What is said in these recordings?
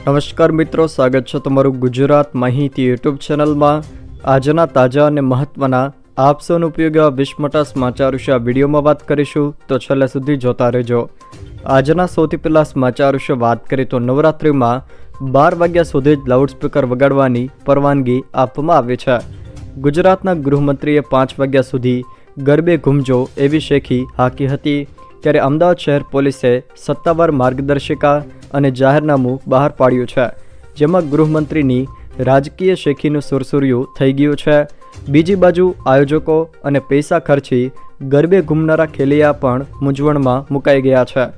નમસ્કાર મિત્રો, સ્વાગત છે તમારું ગુજરાત માહિતી યુટ્યુબ ચેનલમાં। આજના તાજા અને મહત્વના આપ સૌનો ઉપયોગી વિશ્વમોટા સમાચાર વિશે આ વિડીયોમાં વાત કરીશું, તો છેલ્લે સુધી જોતા રહેજો। આજના સૌથી પહેલા સમાચાર વિશે વાત કરીએ તો નવરાત્રિમાં 12 વાગ્યા સુધી જ લાઉડસ્પીકર વગાડવાની પરવાનગી આપવામાં આવી છે। ગુજરાતના ગૃહમંત્રીએ 5 વાગ્યા સુધી ગરબે ઘૂમજો એવી શેખી હાકી હતી, ત્યારે અમદાવાદ શહેર પોલીસે સત્તાવાર માર્ગદર્શિકા અને જાહેરનામું બહાર પાડ્યું છે, જેમાં ગૃહમંત્રીની રાજકીય શેખીનું સુરસુર્યું થઈ ગયું છે। બીજી બાજુ આયોજકો અને પૈસા ખર્ચી ગરબે ઘૂમનારા ખેલૈયા પણ મૂંઝવણમાં મુકાઈ ગયા છે।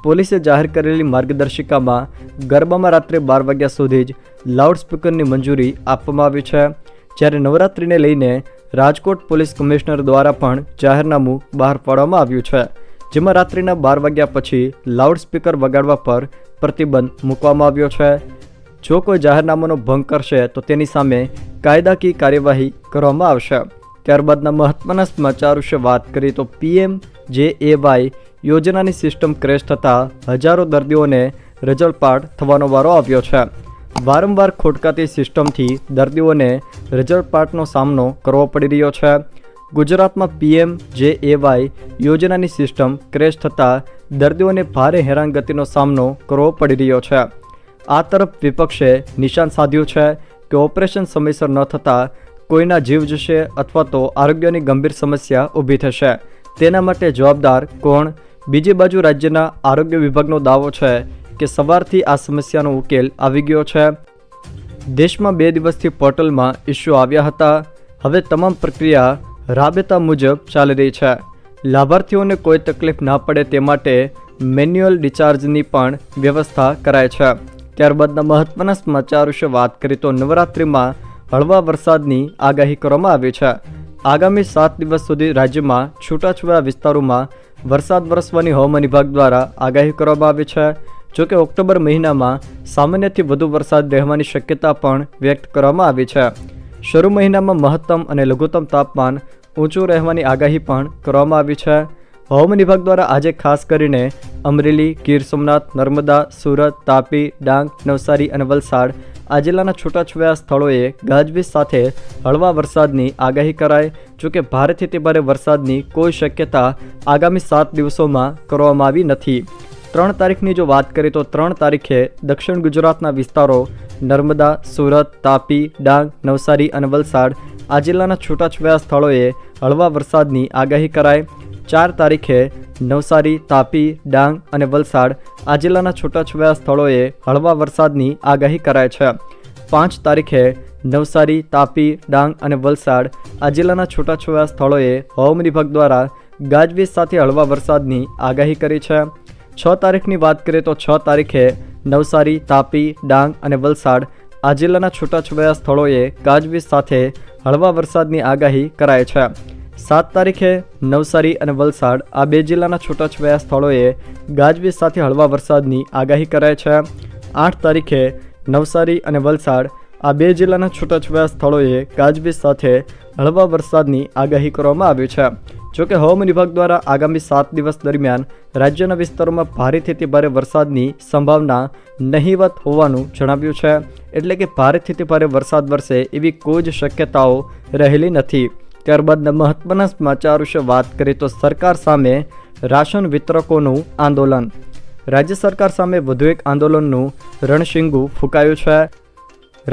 પોલીસે જાહેર કરેલી માર્ગદર્શિકામાં ગરબામાં રાત્રે 12 વાગ્યા સુધી જ લાઉડસ્પીકરની મંજૂરી આપવામાં આવી છે, જ્યારે નવરાત્રિને લઈને રાજકોટ પોલીસ કમિશનર દ્વારા પણ જાહેરનામું બહાર પાડવામાં આવ્યું છે, જેમાં રાત્રિના 12 વાગ્યા પછી લાઉડસ્પીકર વગાડવા પર પ્રતિબંધ મૂકવામાં આવ્યો છે। જો કોઈ જાહેરનામાનો ભંગ કરશે તો તેની સામે કાયદાકીય કાર્યવાહી કરવામાં આવશે। ત્યારબાદના મહત્વના સમાચાર વિશે વાત કરીએ તો PMJAY યોજનાની સિસ્ટમ ક્રેશ થતાં હજારો દર્દીઓને રજળપાટ થવાનો વારો આવ્યો છે। વારંવાર ખોટકાતી સિસ્ટમથી દર્દીઓને રજળપાટનો સામનો કરવો પડી રહ્યો છે। ગુજરાતમાં PMJAY યોજનાની સિસ્ટમ ક્રેશ થતાં દર્દીઓને ભારે હેરાનગતિનો સામનો કરવો પડી રહ્યો છે। આ તરફ વિપક્ષે નિશાન સાધ્યું છે કે ઓપરેશન સમયસર ન થતાં કોઈના જીવ જશે અથવા તો આરોગ્યની ગંભીર સમસ્યા ઊભી થશે, તેના માટે જવાબદાર કોણ? બીજી બાજુ રાજ્યના આરોગ્ય વિભાગનો દાવો છે કે સવારથી આ સમસ્યાનો ઉકેલ આવી ગયો છે। દેશમાં 2 દિવસથી પોર્ટલમાં ઇસ્યુ આવ્યા હતા, હવે તમામ પ્રક્રિયા રાબેતા મુજબ ચાલી રહી છે। લાભાર્થીઓને કોઈ તકલીફ ના પડે તે માટે મેન્યુઅલ ડિસ્ચાર્જની પણ વ્યવસ્થા કરાય છે। ત્યારબાદના મહત્વના સમાચાર વિશે વાત કરીએ તો નવરાત્રિમાં હળવા વરસાદની આગાહી કરવામાં આવી છે। આગામી 7 દિવસ સુધી રાજ્યમાં છૂટાછવાયા વિસ્તારોમાં વરસાદ વરસવાની હવામાન વિભાગ દ્વારા આગાહી કરવામાં આવી છે। જોકે ઓક્ટોબર મહિનામાં સામાન્યથી વધુ વરસાદ રહેવાની શક્યતા પણ વ્યક્ત કરવામાં આવી છે। શરૂ મહિનામાં મહત્તમ અને લઘુત્તમ તાપમાન ઊંચું રહેવાની આગાહી પણ કરવામાં આવી છે। હવામાન વિભાગ દ્વારા આજે ખાસ કરીને અમરેલી, ગીર સોમનાથ, નર્મદા, સુરત, તાપી, ડાંગ, નવસારી અને વલસાડ આ જિલ્લાના છૂટાછવાયા સ્થળોએ ગાજવીજ સાથે હળવા વરસાદની આગાહી કરાઈ। જોકે ભારેથી તે ભારે વરસાદની કોઈ શક્યતા આગામી 7 દિવસોમાં કરવામાં આવી નથી। 3 તારીખની જો વાત કરીએ તો 3 તારીખે દક્ષિણ ગુજરાતના વિસ્તારો નર્મદા, સુરત, તાપી, ડાંગ, નવસારી અને વલસાડ આ જિલ્લાના છૂટાછવાયા સ્થળોએ હળવા વરસાદની આગાહી કરાઈ। 4 તારીખે નવસારી, તાપી, ડાંગ અને વલસાડ આ જિલ્લાના છૂટાછવાયા સ્થળોએ હળવા વરસાદની આગાહી કરાય છે। 5 તારીખે નવસારી, તાપી, ડાંગ અને વલસાડ આ જિલ્લાના છૂટાછવાયા સ્થળોએ હવામાન વિભાગ દ્વારા ગાજવીજ સાથે હળવા વરસાદની આગાહી કરી છે। 6 તારીખની વાત કરીએ તો 6 તારીખે નવસારી, તાપી, ડાંગ અને વલસાડ આ જિલ્લાના છૂટાછવાયા સ્થળોએ ગાજવીજ સાથે હળવા વરસાદની આગાહી કરાય છે। 7 તારીખે નવસારી અને વલસાડ આ 2 જિલ્લાના છૂટાછવાયા સ્થળોએ ગાજવીજ સાથે હળવા વરસાદની આગાહી કરાય છે। 8 તારીખે નવસારી અને વલસાડ આ 2 જિલ્લાના છૂટાછવાયા સ્થળોએ ગાજવીજ સાથે હળવા વરસાદની આગાહી કરવામાં આવી છે। જોકે હવામાન વિભાગ દ્વારા આગામી 7 દિવસ દરમિયાન રાજ્યના વિસ્તારોમાં ભારેથી તે ભારે વરસાદની સંભાવના નહીવત હોવાનું જણાવ્યું છે, એટલે કે ભારેથી તે ભારે વરસાદ વરસે એવી કોઈ જ શક્યતાઓ રહેલી નથી। ત્યારબાદના મહત્વના સમાચાર વિશે વાત કરીએ તો સરકાર સામે રાશન વિતરકોનું આંદોલન। રાજ્ય સરકાર સામે વધુ એક આંદોલનનું રણશીંગું ફૂંકાયું છે।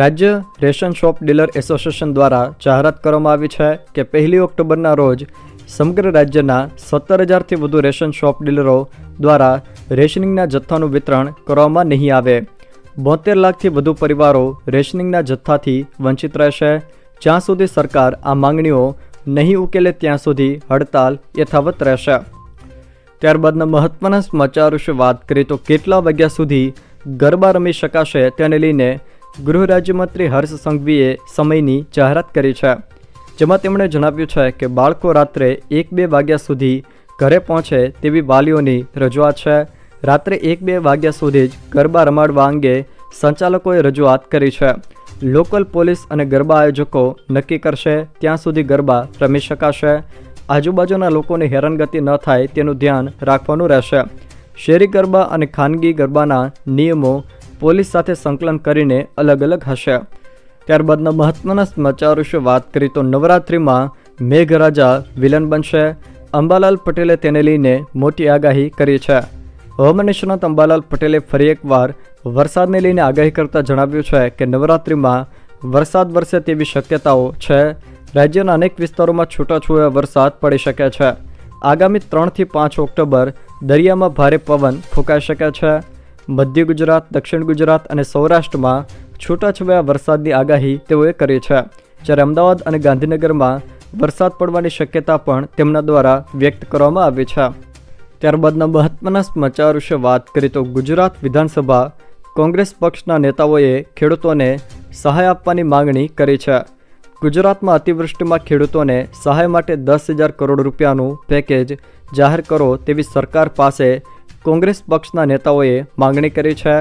રાજ્ય રેશન શોપ ડીલર એસોસિએશન દ્વારા જાહેરાત કરવામાં આવી છે કે 1 ઓક્ટોબરના રોજ સમગ્ર રાજ્યના 17,000થી વધુ રેશન શોપ ડીલરો દ્વારા રેશનિંગના જથ્થાનું વિતરણ કરવામાં નહીં આવે। 72 લાખથી વધુ પરિવારો રેશનિંગના જથ્થાથી વંચિત રહેશે। જ્યાં સુધી સરકાર આ માંગણીઓ નહીં ઉકેલે ત્યાં સુધી હડતાલ યથાવત રહેશે। ત્યારબાદના મહત્વના સમાચાર વિશે વાત કરીએ તો કેટલા વાગ્યા સુધી ગરબા રમી શકાશે તેને લઈને ગૃહ રાજ્યમંત્રી હર્ષ સંઘવીએ સમયની જાહેરાત કરી છે, જેમાં તેમણે જણાવ્યું છે કે બાળકો રાત્રે 1-2 વાગ્યા સુધી ઘરે પહોંચે તેવી વાલીઓની રજૂઆત છે। રાત્રે 1-2 વાગ્યા સુધી જ ગરબા રમાડવા અંગે સંચાલકોએ રજૂઆત કરી છે। લોકલ પોલીસ અને ગરબા આયોજકો નક્કી કરશે ત્યાં સુધી ગરબા રમી શકાશે। આજુબાજુના લોકોને હેરાનગતિ ન થાય તેનું ધ્યાન રાખવાનું રહેશે। શેરી ગરબા અને ખાનગી ગરબાના નિયમો પોલીસ સાથે સંકલન કરીને અલગ અલગ હશે. ત્યારબાદના મહત્વના સમાચાર વિશે વાત કરીએ તો નવરાત્રિમાં મેઘરાજા વિલન બનશે. અંબાલાલ પટેલે તેને લઈને મોટી આગાહી કરી છે. હવામાન નિષ્ણાત અંબાલાલ પટેલે ફરી એકવાર વરસાદને લઈને આગાહી કરતા જણાવ્યું છે કે નવરાત્રિમાં વરસાદ વરસે તેવી શક્યતાઓ છે. રાજ્યના અનેક વિસ્તારોમાં છૂટાછવાયા વરસાદ પડી શકે છે. આગામી 3 થી 5 ઓક્ટોબર દરિયામાં ભારે પવન ફૂંકાઈ શકે છે. મધ્ય ગુજરાત, દક્ષિણ ગુજરાત અને સૌરાષ્ટ્રમાં છૂટાછવાયા વરસાદની આગાહી તેઓએ કરી છે. જ્યારે અમદાવાદ અને ગાંધીનગરમાં વરસાદ પડવાની શક્યતા પણ તેમના દ્વારા વ્યક્ત કરવામાં આવી છે. ત્યારબાદના મહત્વના સમાચાર વિશે વાત કરીએ તો ગુજરાત વિધાનસભા કોંગ્રેસ પક્ષના નેતાઓએ ખેડૂતોને સહાય આપવાની માંગણી કરી છે. ગુજરાતમાં અતિવૃષ્ટિમાં ખેડૂતોને સહાય માટે 10,000 કરોડ રૂપિયાનું પેકેજ જાહેર કરો તેવી સરકાર પાસે કોંગ્રેસ પક્ષના નેતાઓએ માંગણી કરી છે.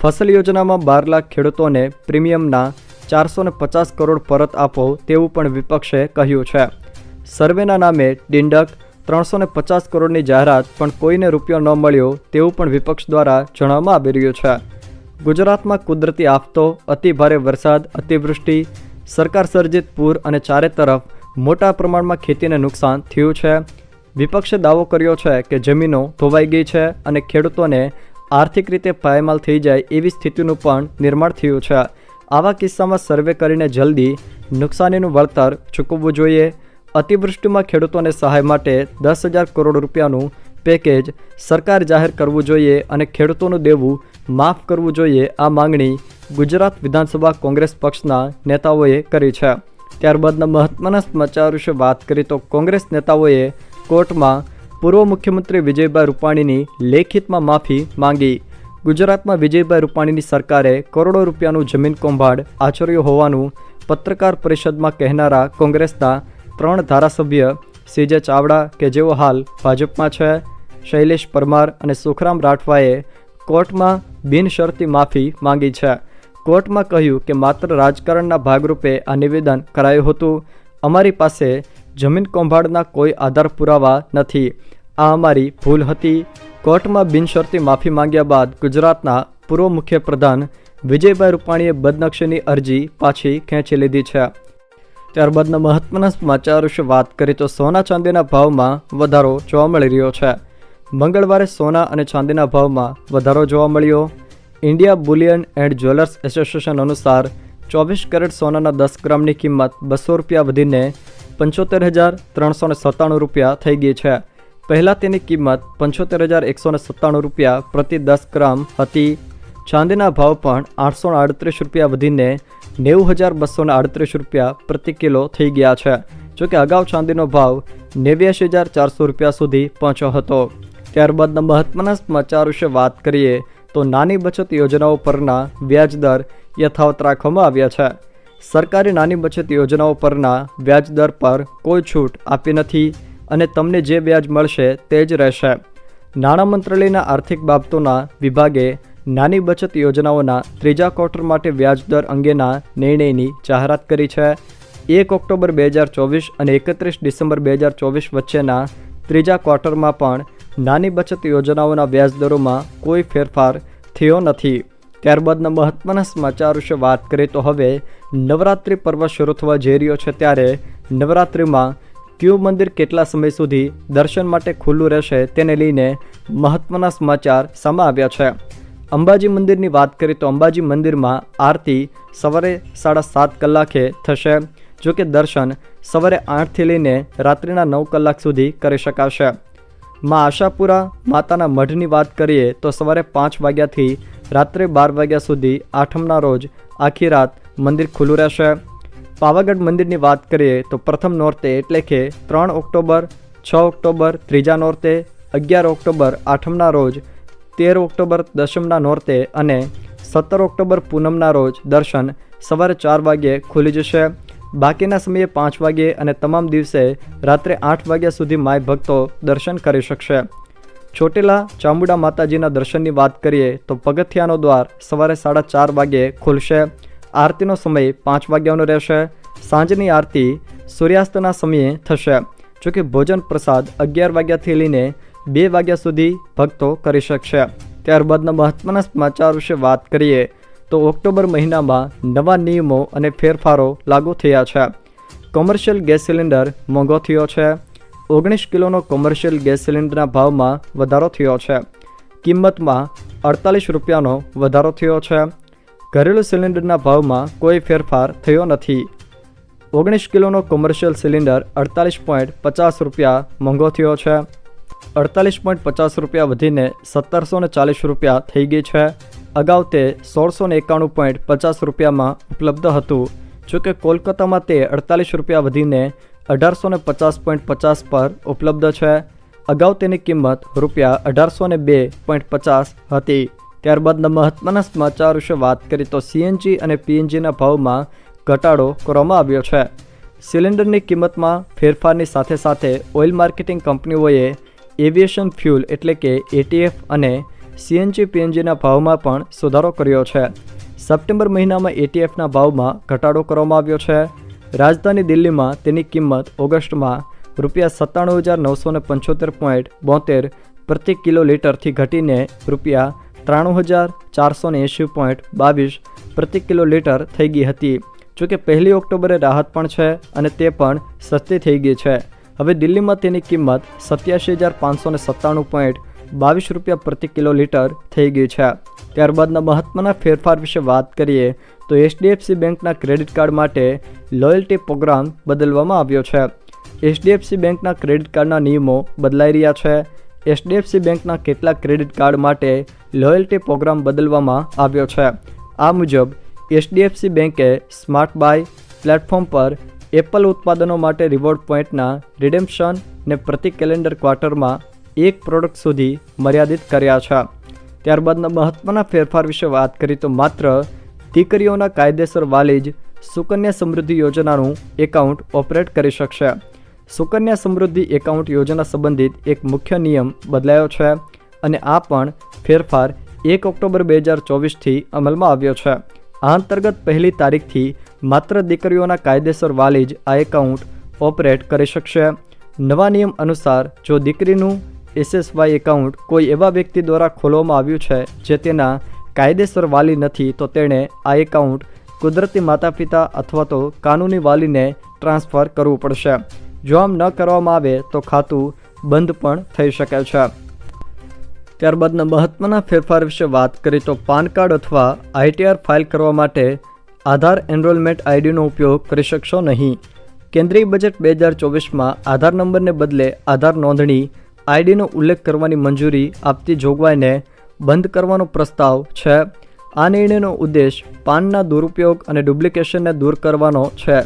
ફસલ યોજનામાં 12 લાખ ખેડૂતોને પ્રીમિયમના 450 કરોડ પરત આપો તેવું પણ વિપક્ષે કહ્યું છે. સર્વેના નામે ડિંડક 350 કરોડની જાહેરાત પણ કોઈને રૂપિયો ન મળ્યો તેવું પણ વિપક્ષ દ્વારા જણાવવામાં આવી રહ્યું છે. ગુજરાતમાં કુદરતી આફતો, અતિ ભારે વરસાદ, અતિવૃષ્ટિ, સરકાર સર્જિત પૂર અને ચારે તરફ મોટા પ્રમાણમાં ખેતીને નુકસાન થયું છે. વિપક્ષે દાવો કર્યો છે કે જમીનો ધોવાઈ ગઈ છે અને ખેડૂતોને આર્થિક રીતે પાયમાલ થઈ જાય એવી સ્થિતિનું પણ નિર્માણ થયું છે. આવા કિસ્સામાં સર્વે કરીને જલ્દી નુકસાનીનું વળતર ચૂકવવું જોઈએ. અતિવૃષ્ટિમાં ખેડૂતોને સહાય માટે 10,000 કરોડ રૂપિયાનું પેકેજ સરકાર જાહેર કરવું જોઈએ અને ખેડૂતોનું દેવું માફ કરવું જોઈએ. આ માંગણી ગુજરાત વિધાનસભા કોંગ્રેસ પક્ષના નેતાઓએ કરી છે. ત્યારબાદના મહત્વના સમાચાર વિશે વાત કરીએ તો કોંગ્રેસ નેતાઓએ કોર્ટમાં પૂર્વ મુખ્યમંત્રી વિજયભાઈ રૂપાણીની લેખિતમાં માફી માંગી. ગુજરાતમાં વિજયભાઈ રૂપાણીની સરકારે કરોડો રૂપિયાનું જમીન કૌભાંડ આચર્યું હોવાનું પત્રકાર પરિષદમાં કહેનારા કોંગ્રેસના 3 ધારાસભ્ય CJ ચાવડા કે જેઓ હાલ ભાજપમાં છે, શૈલેષ પરમાર અને સુખરામ રાઠવાએ કોર્ટમાં બિનશરતી માફી માંગી છે. કોર્ટમાં કહ્યું કે માત્ર રાજકારણના ભાગરૂપે આ નિવેદન કરાયું હતું. અમારી પાસે જમીન કૌભાંડના કોઈ આધાર પુરાવા નથી. આ અમારી ભૂલ હતી. કોર્ટમાં બિનશરતી માફી માંગ્યા બાદ ગુજરાતના પૂર્વ મુખ્યપ્રધાન વિજયભાઈ રૂપાણીએ બદનક્ષીની અરજી પાછી ખેંચી લીધી છે. ત્યારબાદના મહત્વના સમાચાર વિશે વાત કરીએ તો સોના ચાંદીના ભાવમાં વધારો જોવા મળી રહ્યો છે. મંગળવારે સોના અને ચાંદીના ભાવમાં વધારો જોવા મળ્યો. India Boolean and jewellers association અનુસાર 24 કેરેટ સોનાના 10 ગ્રામની કિંમત 200 રૂપિયા વધીને 75,397 રૂપિયા થઈ ગઈ છે. પહેલાં તેની કિંમત 75,197 રૂપિયા પ્રતિ 10 ગ્રામ હતી. ચાંદીના ભાવ પણ 838 રૂપિયા વધીને 90,238 રૂપિયા પ્રતિ કિલો થઈ ગયા છે. જોકે અગાઉ ચાંદીનો ભાવ 89,400 રૂપિયા સુધી પહોંચ્યો હતો. ત્યારબાદના મહત્વના સમાચાર વિશે વાત કરીએ તો નાની બચત યોજનાઓ પરના વ્યાજદર યથાવત રાખવામાં આવ્યા છે. સરકારે નાની બચત યોજનાઓ પરના વ્યાજદર પર કોઈ છૂટ આપી નથી અને તમને જે વ્યાજ મળશે તે જ રહેશે. નાણાં મંત્રાલયના આર્થિક બાબતોના વિભાગે નાની બચત યોજનાઓના 3જા ક્વાર્ટર માટે વ્યાજદર અંગેના નિર્ણયની જાહેરાત કરી છે. 1 ઓક્ટોબર 2024 અને 31 ડિસેમ્બર 2024 વચ્ચેના 3જા ક્વાર્ટરમાં પણ નાની બચત યોજનાઓના વ્યાજદરોમાં કોઈ ફેરફાર થયો નથી. ત્યારબાદના મહત્વના સમાચાર વિશે વાત કરીએ તો હવે નવરાત્રિ પર્વ શરૂ થવા જઈ રહ્યો છે. ત્યારે નવરાત્રિમાં કયું મંદિર કેટલા સમય સુધી દર્શન માટે ખુલ્લું રહેશે તેને લઈને મહત્વના સમાચાર સામે આવ્યા છે. અંબાજી મંદિરની વાત કરીએ તો અંબાજી મંદિરમાં આરતી સવારે 7:30 કલાકે થશે. જોકે દર્શન સવારે 8થી લઈને રાત્રિના 9 કલાક સુધી કરી શકાશે. માં આશાપુરા માતાના મઢની વાત કરીએ તો સવારે 5 વાગ્યાથી રાત્રે 12 વાગ્યા સુધી આઠમના રોજ આખી રાત મંદિર ખુલ્લું રહેશે. પાવાગઢ મંદિરની વાત કરીએ તો પ્રથમ નોરતે એટલે કે 3 ઓક્ટોબર, 6 ઓક્ટોબર ત્રીજા નોરતે, 11 ઓક્ટોબર આઠમના રોજ, 13 ઓક્ટોબર દશમના નોરતે અને 17 ઓક્ટોબર પૂનમના રોજ દર્શન સવારે 4 વાગ્યે ખુલી જશે. બાકીના સમયે 5 વાગ્યે અને તમામ દિવસે રાત્રે 8 વાગ્યા સુધી માય ભક્તો દર્શન કરી શકશે. ચોટીલા ચામુંડા માતાજીના દર્શનની વાત કરીએ તો પગથિયાનો દ્વાર સવારે 4:30 વાગ્યે ખુલશે. આરતીનો સમય 5 વાગ્યાનો રહેશે. સાંજની આરતી સૂર્યાસ્તના સમયે થશે. જોકે ભોજન પ્રસાદ 11 વાગ્યાથી લઈને 2 વાગ્યા સુધી ભક્તો કરી શકશે. ત્યારબાદના મહત્વના સમાચાર વિશે વાત કરીએ તો ઓક્ટોબર મહિનામાં નવા નિયમો અને ફેરફારો લાગુ થયા છે. કોમર્શિયલ ગેસ સિલિન્ડર મોંઘો થયો છે. 19 કિલોનો કોમર્શિયલ ગેસ સિલિન્ડરના ભાવમાં વધારો થયો છે. કિંમતમાં 48 રૂપિયાનો વધારો થયો છે. ઘરેલું સિલિન્ડરના ભાવમાં કોઈ ફેરફાર થયો નથી. 19 કિલોનો કોમર્શિયલ સિલિન્ડર 48.50 રૂપિયા મોંઘો થયો છે. 48.50 રૂપિયા વધીને 1740 રૂપિયા થઈ ગઈ છે. અગાઉ તે 1691.50 રૂપિયામાં ઉપલબ્ધ હતું. જોકે કોલકાતામાં તે 48 રૂપિયા વધીને 1850.50 પર ઉપલબ્ધ છે. અગાઉ તેની કિંમત રૂપિયા 1802.50 હતી. ત્યારબાદના મહત્વના સમાચાર વિશે વાત કરીએ તો સીએનજી અને પીએનજીના ભાવમાં ઘટાડો કરવામાં આવ્યો છે. સિલિન્ડરની કિંમતમાં ફેરફારની સાથે સાથે ઓઇલ માર્કેટિંગ કંપનીઓએ એવિએશન ફ્યુલ એટલે કે એટીએફ અને સીએનજી પીએનજીના ભાવમાં પણ સુધારો કર્યો છે. સપ્ટેમ્બર મહિનામાં એટીએફના ભાવમાં ઘટાડો કરવામાં આવ્યો છે. રાજધાની દિલ્હીમાં તેની કિંમત ઓગસ્ટમાં રૂપિયા 97,975.72 પ્રતિ કિલો લીટરથી ઘટીને રૂપિયા 93,480.22 પ્રતિ કિલો લીટર થઈ ગઈ હતી. જોકે 1 ઓક્ટોબરે રાહત પણ છે અને તે પણ સસ્તી થઈ ગઈ છે. હવે દિલ્હીમાં તેની કિંમત 87,597.22 રૂપિયા પ્રતિ કિલો લીટર થઈ ગઈ છે. ત્યારબાદના મહત્વના ફેરફાર વિશે વાત કરીએ તો એચડીએફસી બેંકના ક્રેડિટ કાર્ડ માટે લોયલ્ટી પ્રોગ્રામ બદલવામાં આવ્યો છે. એચડીએફસી બેંકના ક્રેડિટ કાર્ડના નિયમો બદલાઈ રહ્યા છે. એચડીએફસી બેંકના કેટલાક ક્રેડિટ કાર્ડ માટે લોયલ્ટી પ્રોગ્રામ બદલવામાં આવ્યો છે. આ મુજબ એચડીએફસી બેંકે સ્માર્ટ બાય પ્લેટફોર્મ પર એપલ ઉત્પાદનો માટે રિવોર્ડ પોઈન્ટના રિડેમ્પશનને પ્રતિ કેલેન્ડર ક્વાર્ટરમાં એક પ્રોડક્ટ સુધી મર્યાદિત કર્યા છે. ત્યારબાદના મહત્વના ફેરફાર વિશે વાત કરીએ તો માત્ર દીકરીઓના કાયદેસર વાલી જ સુકન્યા સમૃદ્ધિ યોજનાનું એકાઉન્ટ ઓપરેટ કરી શકશે. સુકન્યા સમૃદ્ધિ એકાઉન્ટ યોજના સંબંધિત એક મુખ્ય નિયમ બદલાયો છે અને આ પણ ફેરફાર 1 ઓક્ટોબર 2024થી અમલમાં આવ્યો છે. આ અંતર્ગત 1 તારીખથી માત્ર દીકરીઓના કાયદેસર વાલી જ આ એકાઉન્ટ ઓપરેટ કરી શકશે. નવા નિયમ અનુસાર જો દીકરીનું એસએસવાય એકાઉન્ટ કોઈ એવા વ્યક્તિ દ્વારા ખોલવામાં આવ્યું છે જે તેના કાયદેસર વાલી નથી તો તેણે આ એકાઉન્ટ કુદરતી માતા પિતા અથવા તો કાનૂની વાલીને ટ્રાન્સફર કરવું પડશે. જો આમ ન કરવામાં આવે તો ખાતું બંધ પણ થઈ શકે છે. ત્યારબાદના મહત્વના ફેરફાર વિશે વાત કરીએ તો પાન કાર્ડ અથવા આઈટીઆર ફાઇલ કરવા માટે આધાર એનરોલમેન્ટ આઈડીનો ઉપયોગ કરી શકશો નહીં. કેન્દ્રીય બજેટ 2024માં આધાર નંબરને બદલે આધાર નોંધણી આઈડીનો ઉલ્લેખ કરવાની મંજૂરી આપતી જોગવાઈને બંધ કરવાનો પ્રસ્તાવ છે. આ નિર્ણયનો ઉદ્દેશ પાનના દુરુપયોગ અને ડુપ્લિકેશનને દૂર કરવાનો છે.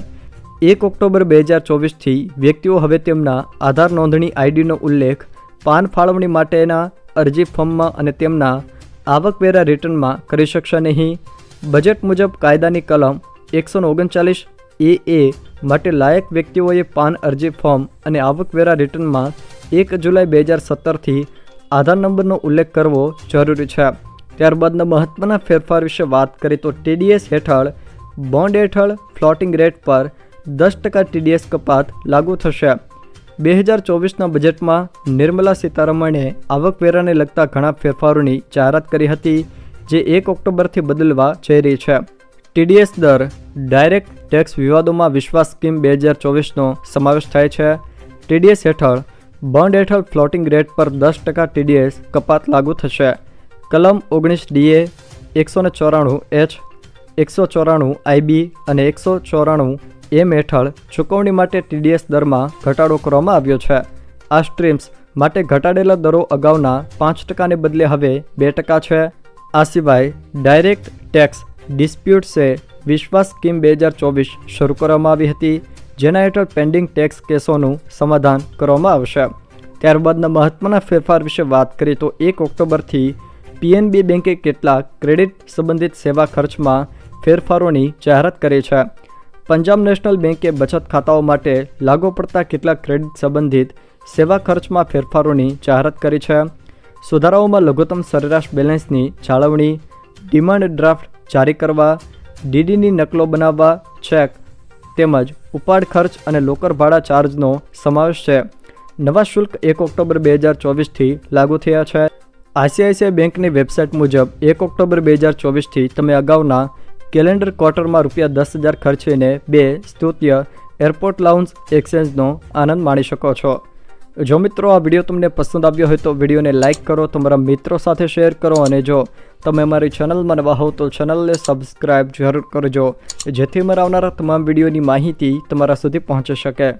1 ઓક્ટોબર 2024થી વ્યક્તિઓ હવે તેમના આધાર નોંધણી આઈડીનો ઉલ્લેખ પાન ફાળવણી માટેના અરજી ફોર્મમાં અને તેમના આવકવેરા રિટર્નમાં કરી શકશે નહીં. બજેટ મુજબ કાયદાની કલમ 139 AA માટે લાયક વ્યક્તિઓએ પાન અરજી ફોર્મ અને આવકવેરા રિટર્નમાં 1 જુલાઈ 2017થી આધાર નંબરનો ઉલ્લેખ કરવો જરૂરી છે. ત્યારબાદના મહત્વના ફેરફાર વિશે વાત કરીએ તો ટીડીએસ હેઠળ બોન્ડ હેઠળ ફ્લોટિંગ રેટ પર 10% ટીડીએસ કપાત લાગુ થશે. 2024ના બજેટમાં નિર્મલા સીતારમણે આવકવેરાને લગતા ઘણા ફેરફારોની જાહેરાત કરી હતી જે 1 ઓક્ટોબરથી બદલવા જઈ રહી છે. ટીડીએસ દર ડાયરેક્ટ ટેક્સ વિવાદોમાં વિશ્વાસ સ્કીમ 2024નો સમાવેશ થાય છે. ટીડીએસ હેઠળ બોન્ડ હેઠળ ફ્લોટિંગ રેટ પર 10% ટીડીએસ કપાત લાગુ થશે. કલમ 19DA 194H 194IB અને 194M હેઠળ ચૂકવણી માટે ટીડીએસ દરમાં ઘટાડો કરવામાં આવ્યો છે. આ સ્ટ્રીમ્સ માટે ઘટાડેલા દરો અગાઉના 5%ને બદલે હવે 2% છે. આ સિવાય ડાયરેક્ટ ટેક્સ ડિસ્પ્યુટ્સે વિશ્વાસ સ્કીમ 2024 શરૂ કરવામાં આવી હતી જેના હેઠળ પેન્ડિંગ ટેક્સ કેસોનું સમાધાન કરવામાં આવશે. ત્યારબાદના મહત્વના ફેરફાર વિશે વાત કરીએ તો 1 ઓક્ટોબરથી પીએનબી બેંકે કેટલાક ક્રેડિટ સંબંધિત સેવા ખર્ચમાં ફેરફારોની જાહેરાત કરી છે. પંજાબ નેશનલ બેંકે બચત ખાતાઓ માટે લાગુ પડતા કેટલાક ક્રેડિટ સંબંધિત સેવા ખર્ચમાં ફેરફારોની જાહેરાત કરી છે. સુધારાઓમાં લઘુત્તમ સરેરાશ બેલેન્સની જાળવણી, ડિમાન્ડ ડ્રાફ્ટ જારી કરવા, ડીડીની નકલો બનાવવા, ચેક તેમજ ઉપાડ ખર્ચ અને લોકર ભાડા ચાર્જનો સમાવેશ છે. નવા શુલ્ક 1 ઓક્ટોબર 2024થી લાગુ થયા છે. આઈસીઆઈસીઆઈ બેંકની વેબસાઇટ મુજબ 1 ઓક્ટોબર 2024થી તમે અગાઉના કેલેન્ડર ક્વાર્ટરમાં ₹10,000 ખર્ચીને 2 સ્તુત્ય એરપોર્ટ લાઉન્જ એક્સચેન્જનો આનંદ માણી શકો છો। જો મિત્રો આ વિડીયો તમને પસંદ આવ્યો હોય તો વિડીયોને લાઇક કરો, તમારા મિત્રો સાથે શેર કરો અને જો તમે અમારી ચેનલમાં નવા હો તો ચેનલને સબસ્ક્રાઈબ જરૂર કરજો, જેથી અમારા આવનારા તમામ વિડીયોની માહિતી તમારા સુધી પહોંચી શકે।